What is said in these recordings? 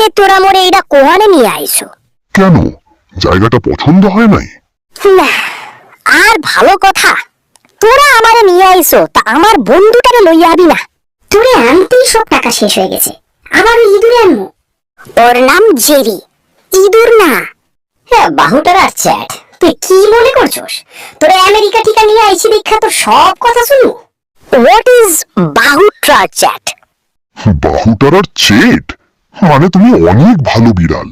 তে তোরা মোরে এটা কোহানে নিয়ে আইছো? কেন, জায়গাটা পছন্দ হয় নাই? না, আর ভালো কথা, তোরা আমারে নিয়ে আইছো, তা আমার বন্ধুটারে লইয়া আবি না? তোরে আনতেই সব টাকা শেষ হয়ে গেছে, আবার ইঁদুরে আনবো? ওর নাম জেরি, ইঁদুর না। হ্যাঁ, বাহুটার আর চ্যাট, তুই কি মনে করছস তোরে আমেরিকা টিকা নিয়ে আইছি দেখা তোর সব কথা শুনবো? হোয়াট ইজ বাহুটার চ্যাট? বাহুটার আর চেট মানে তুমি অনেক ভালো বিড়াল।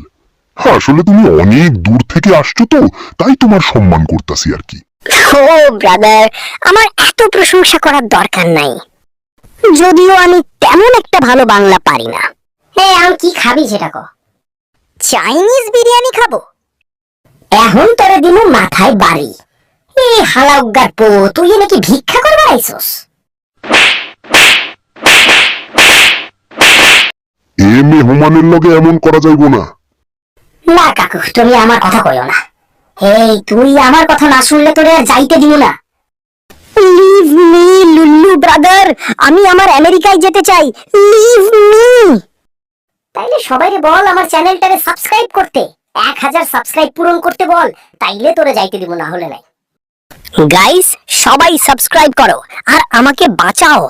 আসলে তুমি অনেক দূর থেকে আসছো তো, তাই তোমার সম্মান করতেছি আর কি। ও ব্রাদার, আমার এত প্রশংসা করার দরকার নাই, যদিও আমি তেমন একটা ভালো বাংলা পারি না। হ্যাঁ, আমি কি খাবি সেটা কো? চাইনিজ বিরিয়ানি খাবো? এখন তোরে দিমু মাথায় বাড়ি। এই হালাউগার পো, তুই নাকি ভিক্ষা করবে আইছস? এ মেহমানের লগে এমন করা যাইব না। না কাকু, তুমি আমার কথা কইও না। এই, তুই আমার কথা না শুনলে তোরে আর যাইতে দিব না। লিভ মি লুল্লু ব্রাদার, আমি আমার আমেরিকায় যেতে চাই, লিভ মি। তাইলে সবাইকে বল আমার চ্যানেলটারে সাবস্ক্রাইব করতে, 1000 সাবস্ক্রাইব পূরণ করতে বল, তাইলে তোরে যাইতে দিব, না হলে নাই। গাইস, সবাই সাবস্ক্রাইব করো আর আমাকে বাঁচাও।